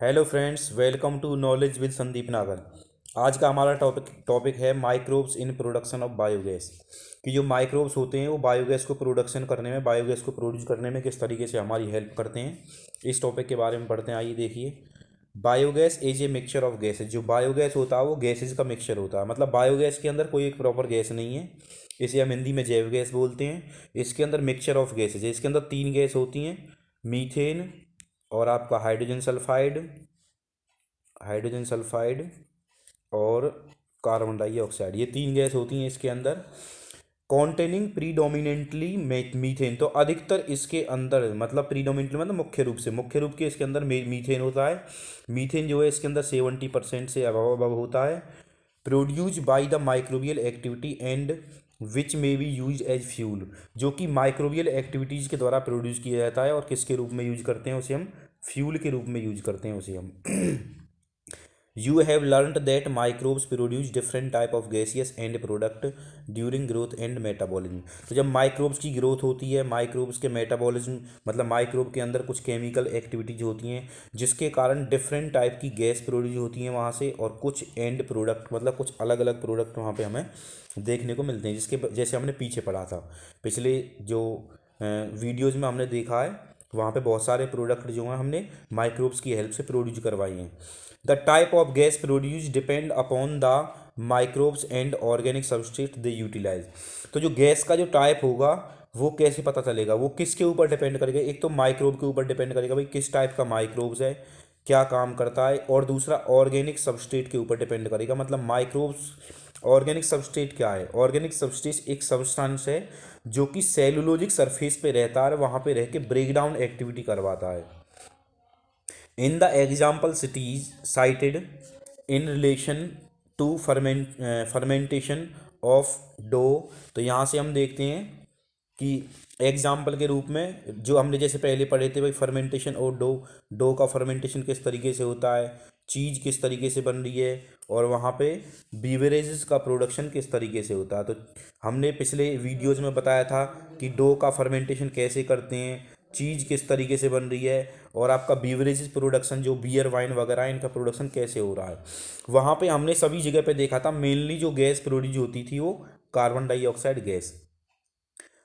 Hello friends, welcome to knowledge with Sandeep Nagar. आज का हमारा टॉपिक है microbes in production of biogas. कि जो माइक्रोब्स होते हैं वो बायोगैस को प्रोडक्शन करने में, बायोगैस को प्रोड्यूस करने में किस तरीके से हमारी हेल्प करते हैं, इस टॉपिक के बारे में पढ़ते हैं। आइए देखिए। Biogas is a mixture of gases. जो बायोगैस होता है वो गैसेज का मिक्सचर होता है। मतलब बायोगैस के अंदर कोई एक प्रॉपर गैस नहीं है। इसे हम हिंदी में जैव गैस बोलते हैं। इसके अंदर मिक्सचर ऑफ गैसेज है। इसके अंदर तीन गैस होती हैं, मीथेन और आपका हाइड्रोजन सल्फाइड और कार्बन डाइऑक्साइड। ये तीन गैस होती हैं इसके अंदर। Containing predominantly methane. तो अधिकतर इसके अंदर, मतलब प्रीडोमिनेंटली मतलब मुख्य रूप के इसके अंदर मीथेन होता है। मीथेन जो है इसके अंदर 70% से अबव होता है। Produce by the microbial activity and which may be use as fuel. जो कि माइक्रोबियल एक्टिविटीज़ के द्वारा प्रोड्यूस किया जाता है और किसके रूप में यूज करते हैं उसे हम, फ्यूल के रूप में यूज करते हैं उसे हम। You have learned that microbes produce different type of gaseous end product during growth and metabolism। तो जब माइक्रोब्स की ग्रोथ होती है, माइक्रोब्स के मेटाबॉलिज्म मतलब माइक्रोब के अंदर कुछ केमिकल एक्टिविटीज होती हैं जिसके कारण डिफरेंट टाइप की गैस प्रोड्यूस होती हैं वहाँ से, और कुछ एंड प्रोडक्ट मतलब कुछ अलग अलग प्रोडक्ट वहाँ पे हमें देखने को मिलते हैं। जिसके जैसे हमने पीछे पढ़ा था, पिछले जो वीडियोज़ में हमने देखा है, वहाँ पे बहुत सारे प्रोडक्ट जो हैं हमने माइक्रोब्स की हेल्प से प्रोड्यूस करवाई हैं। The type of gas produce depend upon the microbes and organic substrate they utilize. तो जो गैस का जो टाइप होगा वो कैसे पता चलेगा, वो किसके ऊपर डिपेंड करेगा। एक तो माइक्रोब के ऊपर डिपेंड करेगा, भाई किस टाइप का माइक्रोब्स है, क्या काम करता है। और दूसरा ऑर्गेनिक सबस्ट्रेट के ऊपर डिपेंड करेगा। मतलब माइक्रोब्स, ऑर्गेनिक सबस्ट्रेट क्या है? ऑर्गेनिक सबस्ट्रेट एक सब्सटेंस है जो कि सेलुलोजिक सरफेस पे रहता है, वहाँ पे रह के ब्रेक डाउन एक्टिविटी करवाता है। In the example cited in relation to fermentation of dough। तो यहाँ से हम देखते हैं कि एग्जाम्पल के रूप में जो हमने जैसे पहले पढ़े थे, भाई फर्मेंटेशन और डो का फर्मेंटेशन किस तरीके से होता है, चीज़ किस तरीके से बन रही है, और वहाँ पे बीवरेजेस का प्रोडक्शन किस तरीके से होता है। तो हमने पिछले वीडियोज़ में बताया था कि डो का फर्मेंटेशन कैसे करते हैं, चीज़ किस तरीके से बन रही है, और आपका बीवरेजेस प्रोडक्शन जो बियर वाइन वगैरह है इनका प्रोडक्शन कैसे हो रहा है। वहाँ पे हमने सभी जगह पे देखा था मेनली जो गैस प्रोड्यूस होती थी वो कार्बन डाइऑक्साइड गैस।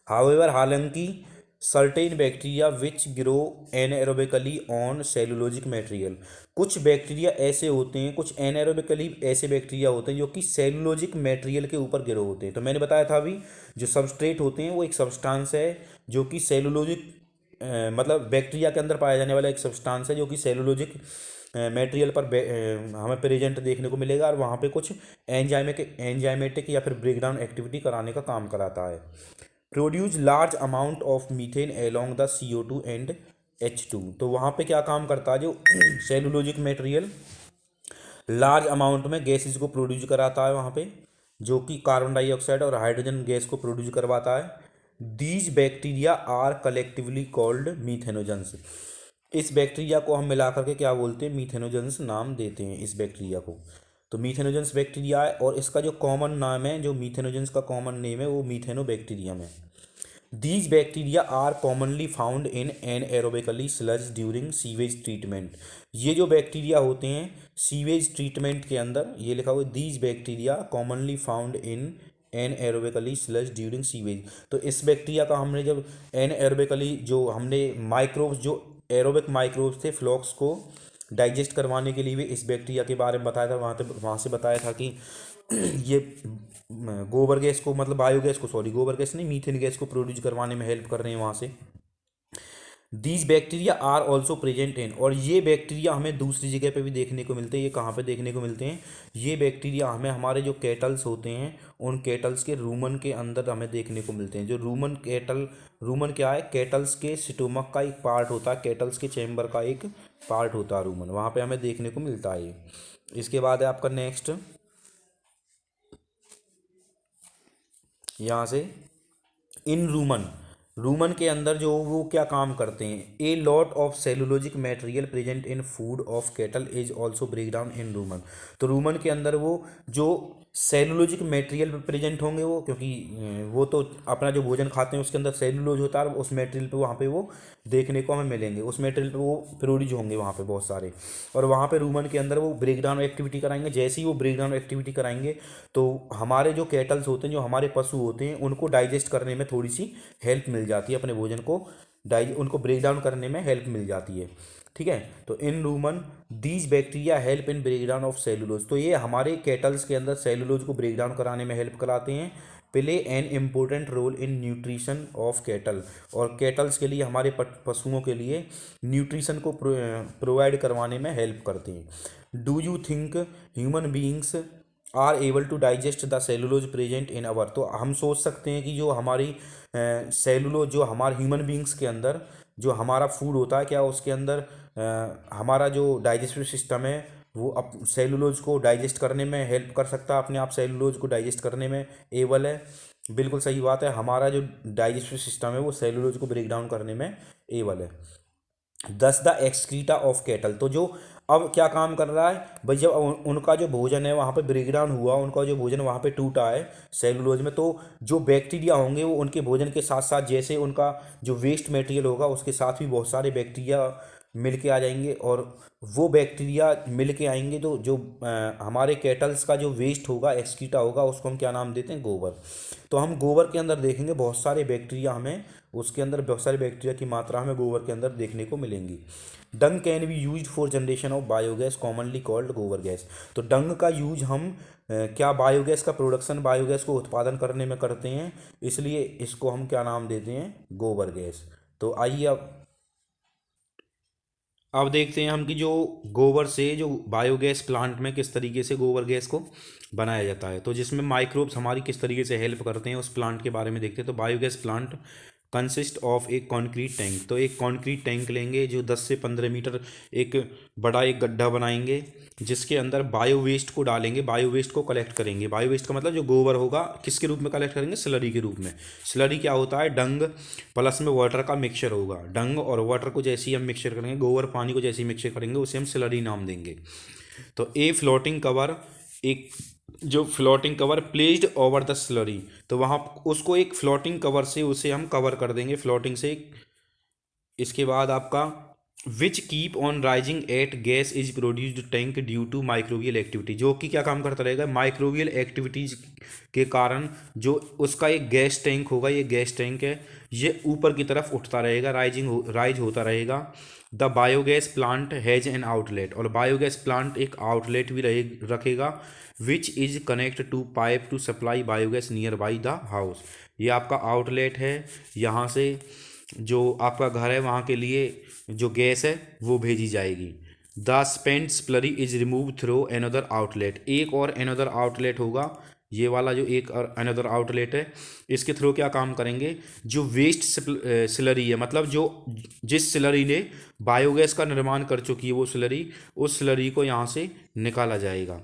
हाउएवर, हालांकि certain bacteria which grow anaerobically on cellulosic material. कुछ बैक्टीरिया ऐसे होते हैं, कुछ एनएरोबिकली ऐसे बैक्टीरिया होते हैं जो कि सेलुलोजिक मटेरियल के ऊपर ग्रो होते हैं। तो मैंने बताया था अभी, जो सबस्ट्रेट होते हैं वो एक सब्सटेंस है जो कि सेलुलोजिक मतलब बैक्टीरिया के अंदर पाया जाने वाला एक सब्सटेंस है जो कि सेलुलोजिक मटेरियल पर हमें प्रेजेंट देखने को मिलेगा, और वहाँ पे कुछ एंजाइमेटिक या फिर ब्रेकडाउन एक्टिविटी कराने का काम कराता है। Produce large amount of methane along the CO2 and H2। तो वहाँ पे क्या काम करता है, जो सेलुलोजिक मटेरियल लार्ज अमाउंट में गैसेज को प्रोड्यूस कराता है वहाँ पे, जो कि कार्बन डाइऑक्साइड और हाइड्रोजन गैस को प्रोड्यूस करवाता है। These bacteria are collectively called methanogens. इस बैक्टीरिया को हम मिलाकर के क्या बोलते हैं, मीथेनोजेंस नाम देते हैं इस बैक्टीरिया को। तो मीथेनोजेंस बैक्टीरिया है, और इसका जो कॉमन नाम है, जो मीथेनोजेंस का कॉमन नेम है वो मीथेनोबैक्टीरियम है। These bacteria are commonly found in anaerobically sludge during sewage treatment. ये जो बैक्टीरिया होते हैं सीवेज ट्रीटमेंट के अंदर, ये लिखा हुआ है these bacteria commonly found in anaerobically sludge during sewage. तो इस बैक्टीरिया का हमने जब एनएरोबिकली, जो हमने माइक्रोब्स, जो एरोबिक माइक्रोब्स थे फ्लॉक्स को डाइजेस्ट करवाने के लिए भी इस बैक्टीरिया के बारे में बताया था। वहाँ से बताया था कि ये गोबर गैस को, मतलब बायोगैस को, सॉरी गोबर गैस नहीं, मीथेन गैस को प्रोड्यूस करवाने में हेल्प कर रहे हैं वहाँ से। These bacteria are also present in. और ये बैक्टीरिया हमें दूसरी जगह पे भी देखने को मिलते हैं। ये कहाँ पे देखने को मिलते हैं? ये बैक्टीरिया हमें हमारे जो कैटल्स होते हैं उन कैटल्स के रूमन के अंदर हमें देखने को मिलते हैं। जो रूमन क्या है? कैटल्स के स्टोमक का एक पार्ट होता है, कैटल्स के चैम्बर का एक पार्ट होता है रूमन, वहाँ पे हमें देखने को मिलता है ये। इसके बाद है आपका नेक्स्ट, यहाँ से इन रूमन, रूमन के अंदर जो वो क्या काम करते हैं, a lot of cellulosic material present in food of cattle is also break down in rumen. तो रूमन के अंदर वो जो सेलुलोजिक मटेरियल प्रेजेंट होंगे वो, क्योंकि वो तो अपना जो भोजन खाते हैं उसके अंदर सेलुलोज होता है, उस मटेरियल पे वहाँ पे वो देखने को हमें मिलेंगे, उस मटेरियल पे वो प्रोड्यूस होंगे वहाँ पे बहुत सारे। और वहाँ पे रूमन के अंदर वो ब्रेक डाउन एक्टिविटी कराएंगे। जैसे ही वो ब्रेक डाउन एक्टिविटी कराएंगे तो हमारे जो कैटल्स होते हैं, जो हमारे पशु होते हैं, उनको डाइजेस्ट करने में थोड़ी सी हेल्प मिल जाती है, अपने भोजन को उनको ब्रेक डाउन करने में हेल्प मिल जाती है। ठीक है, तो in rumen these bacteria help in break down of cellulose. तो ये हमारे कैटल्स के अंदर सेलुलोज को ब्रेक डाउन कराने में हेल्प कराते हैं। Play an important role in nutrition of cattle. और कैटल्स के लिए, हमारे पशुओं के लिए न्यूट्रिशन को प्रोवाइड करवाने में हेल्प करते हैं। Do you think human beings are able to digest the cellulose present in our. तो हम सोच सकते हैं कि जो हमारी सेलुलोज, जो हमारे ह्यूमन बीइंग्स के अंदर जो हमारा फूड होता है, क्या उसके अंदर हमारा जो डाइजेस्टिव सिस्टम है वो अप सेलुलोज को डाइजेस्ट करने में हेल्प कर सकता है, अपने आप सेलुलोज को डाइजेस्ट करने में एबल है। बिल्कुल सही बात है, हमारा जो डाइजेस्टिव सिस्टम है वो सेलुलोज को ब्रेक डाउन करने में एबल है। दस द एक्सक्रीटा ऑफ कैटल। तो जो अब क्या काम कर रहा है भाई, जब उनका जो भोजन है वहाँ पे ब्रेक डाउन हुआ, उनका जो भोजन वहाँ पे टूटा है सेलुलोज में, तो जो बैक्टीरिया होंगे वो उनके भोजन के साथ साथ, जैसे उनका जो वेस्ट मटेरियल होगा उसके साथ भी बहुत सारे बैक्टीरिया मिल के आ जाएंगे। और वो बैक्टीरिया मिल के आएंगे तो जो हमारे कैटल्स का जो वेस्ट होगा, एक्सक्रीटा होगा, उसको हम क्या नाम देते हैं, गोबर। तो हम गोबर के अंदर देखेंगे बहुत सारे बैक्टीरिया, हमें उसके अंदर बहुत सारे बैक्टीरिया की मात्रा हमें गोबर के अंदर देखने को मिलेंगी। Dung can be use for generation of biogas commonly called gobar gas. तो डंग का यूज हम क्या बायोगैस का प्रोडक्शन, बायोगैस को उत्पादन करने में करते हैं, इसलिए इसको हम क्या नाम देते हैं, गोबर गैस। तो आइए अब देखते हैं हम कि जो गोबर से जो बायोगैस प्लांट में किस तरीके से गोबर गैस को बनाया जाता है, तो जिसमें माइक्रोब्स हमारी किस तरीके से हेल्प करते हैं, उस प्लांट के बारे में देखते हैं। तो बायोगैस प्लांट कंसिस्ट ऑफ एक कॉन्क्रीट टैंक। तो एक कॉन्क्रीट टैंक लेंगे जो 10 से 15 मीटर एक बड़ा एक गड्ढा बनाएंगे, जिसके अंदर बायो वेस्ट को डालेंगे, बायो वेस्ट को कलेक्ट करेंगे। बायो वेस्ट का मतलब जो गोबर होगा किसके रूप में कलेक्ट करेंगे, स्लरी के रूप में। स्लरी क्या होता है, डंग प्लस में वाटर का मिक्सचर होगा। डंग और वाटर को जैसे ही हम मिक्सचर करेंगे, गोबर पानी को जैसे ही मिक्सचर करेंगे, उसे हम स्लरी नाम देंगे। तो ए फ्लोटिंग कवर, एक जो floating cover placed over the slurry, तो वहाँ उसको एक फ्लोटिंग कवर से उसे हम कवर कर देंगे, फ्लोटिंग से। इसके बाद आपका which keep on rising at gas is produced tank due to microbial activity, जो कि क्या काम करता रहेगा, माइक्रोबियल एक्टिविटीज के कारण जो उसका एक गैस टैंक होगा, ये गैस टैंक है, ये ऊपर की तरफ उठता रहेगा, राइज होता रहेगा। The biogas plant has an outlet, और बायोगैस प्लांट एक आउटलेट भी रखेगा, which is connect to pipe to supply biogas nearby the house. ये आपका आउटलेट है, यहाँ से जो आपका घर है वहाँ के लिए जो गैस है वो भेजी जाएगी। The spent slurry is remove through another outlet, एक और एनदर आउटलेट होगा, ये वाला जो एक और अनदर आउटलेट है, इसके थ्रू क्या काम करेंगे, जो वेस्ट स्लरी है, मतलब जो जिस स्लरी ने बायोगैस का निर्माण कर चुकी है वो स्लरी, उस स्लरी को यहाँ से निकाला जाएगा।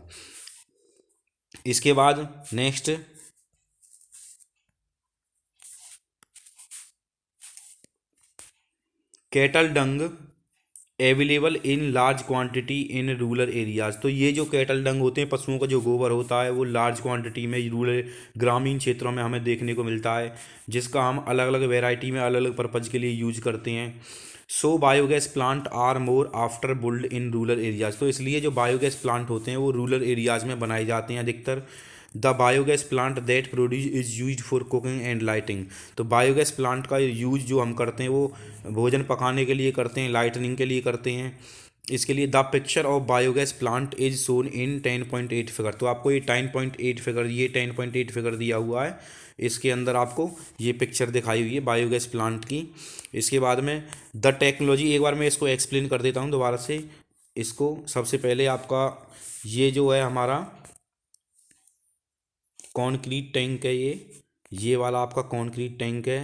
इसके बाद next, cattle Dang available in large quantity in rural areas. तो ये जो कैटल डंग होते हैं, पशुओं का जो गोबर होता है, वो लार्ज क्वांटिटी में रूरल ग्रामीण क्षेत्रों में हमें देखने को मिलता है, जिसका हम अलग अलग वेराइटी में अलग अलग पर्पज़ के लिए यूज करते हैं। So biogas plant are more after built in rural areas. तो इसलिए जो बायोगैस प्लांट होते हैं वो रूरल एरियाज में बनाए जाते हैं अधिकतर। The biogas plant that produce is use for cooking and lighting. तो बायोगैस प्लांट का यूज जो हम करते हैं वो भोजन पकाने के लिए करते हैं, लाइटनिंग के लिए करते हैं। इसके लिए the picture of biogas plant is shown in 10.8 figure. तो आपको ये 10.8 फिगर, ये 10.8 फिगर दिया हुआ है, इसके अंदर आपको ये पिक्चर दिखाई हुई है बायोगैस प्लांट की। इसके बाद में द टेक्नोलॉजी, एक बार मैं इसको एक्सप्लेन कर देता हूँ दोबारा से इसको। सबसे पहले आपका ये जो है हमारा कॉन्क्रीट टैंक है, ये वाला आपका कॉन्क्रीट टैंक है,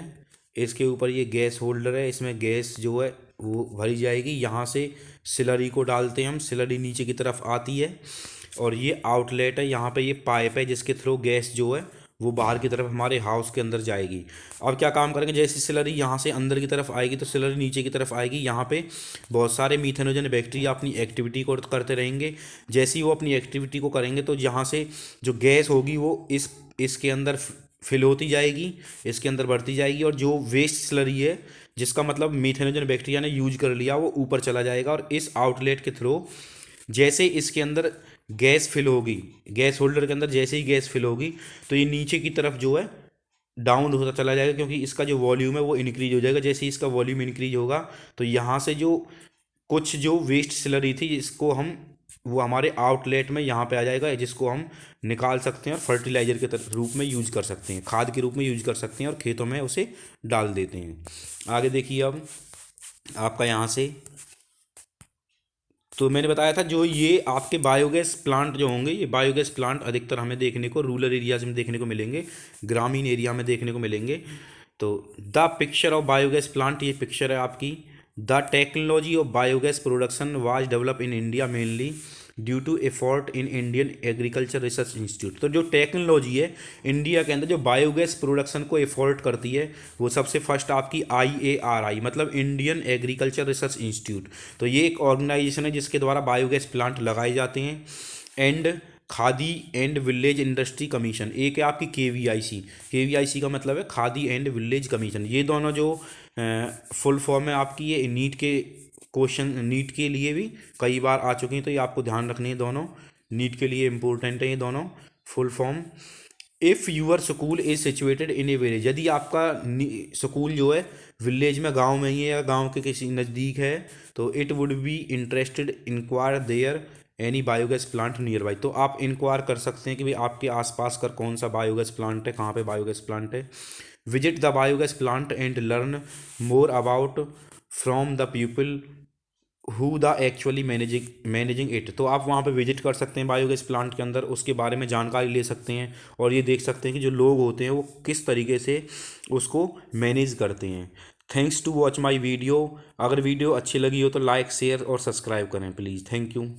इसके ऊपर ये गैस होल्डर है, इसमें गैस जो है वो भरी जाएगी, यहाँ से स्लरी को डालते हैं हम, स्लरी नीचे की तरफ आती है, और ये आउटलेट है, यहाँ पे ये पाइप है जिसके थ्रू गैस जो है वो बाहर की तरफ हमारे हाउस के अंदर जाएगी। अब क्या काम करेंगे, जैसे स्लरी यहाँ से अंदर की तरफ आएगी तो स्लरी नीचे की तरफ आएगी। यहाँ पे बहुत सारे मीथेनोजन बैक्टीरिया अपनी एक्टिविटी को करते रहेंगे। जैसे ही वो अपनी एक्टिविटी को करेंगे तो यहाँ से जो गैस होगी वो इसके अंदर फिल होती जाएगी, इसके अंदर बढ़ती जाएगी, और जो वेस्ट स्लरी है जिसका मतलब मीथेनोजन बैक्टीरिया ने यूज कर लिया वो ऊपर चला जाएगा। और इस आउटलेट के थ्रू जैसे इसके अंदर गैस फिल होगी, गैस होल्डर के अंदर जैसे ही गैस फिल होगी तो ये नीचे की तरफ जो है डाउन होता चला जाएगा, क्योंकि इसका जो वॉल्यूम है वो इंक्रीज हो जाएगा। जैसे ही इसका वॉल्यूम इंक्रीज होगा तो यहाँ से जो कुछ जो वेस्ट स्लरी थी इसको हम वो हमारे आउटलेट में यहाँ पे आ जाएगा, जिसको हम निकाल सकते हैं और फर्टिलाइजर के रूप में यूज कर सकते हैं, खाद के रूप में यूज कर सकते हैं और खेतों में उसे डाल देते हैं। आगे देखिए अब आपका यहाँ से, तो मैंने बताया था जो ये आपके बायोगैस प्लांट जो होंगे, ये बायोगैस प्लांट अधिकतर हमें देखने को रूरल एरियाज में देखने को मिलेंगे, ग्रामीण एरिया में देखने को मिलेंगे। तो the picture of biogas plant, ये पिक्चर है आपकी। The technology of biogas production was develop in India mainly due to effort in Indian agriculture research institute. तो जो टेक्नोलॉजी है इंडिया के अंदर जो बायोगैस प्रोडक्शन को एफर्ट करती है वो सबसे फर्स्ट आपकी IARI मतलब इंडियन एग्रीकल्चर रिसर्च इंस्टीट्यूट। तो ये एक ऑर्गेनाइजेशन है जिसके द्वारा बायोगैस प्लांट लगाए जाते हैं। And khadi and village industry commission, एक है आपकी KVIC का मतलब है खादी एंड विलेज कमीशन। ये दोनों जो फुल फॉर्म है आपकी, ये नीट के क्वेश्चन, नीट के लिए भी कई बार आ चुके हैं, तो ये आपको ध्यान रखने हैं, दोनों नीट के लिए इंपॉर्टेंट है ये दोनों full form. If your school is situated in A village, यदि आपका स्कूल जो है विलेज में, गांव में ही है या गांव के किसी नज़दीक है, तो it would be interested inquire there any biogas plant nearby. तो आप इंक्वायर कर सकते हैं कि भाई आपके आसपास का कौन सा बायोगैस प्लांट है, कहाँ पे बायोगैस प्लांट है। Visit the biogas plant and learn more about from the people who the actually managing it. तो आप वहाँ पे विजिट कर सकते हैं बायोगैस प्लांट के अंदर, उसके बारे में जानकारी ले सकते हैं और ये देख सकते हैं कि जो लोग होते हैं वो किस तरीके से उसको मैनेज करते हैं। Thanks to watch my video. अगर वीडियो अच्छी लगी हो तो लाइक शेयर और सब्सक्राइब करें प्लीज़। Thank you.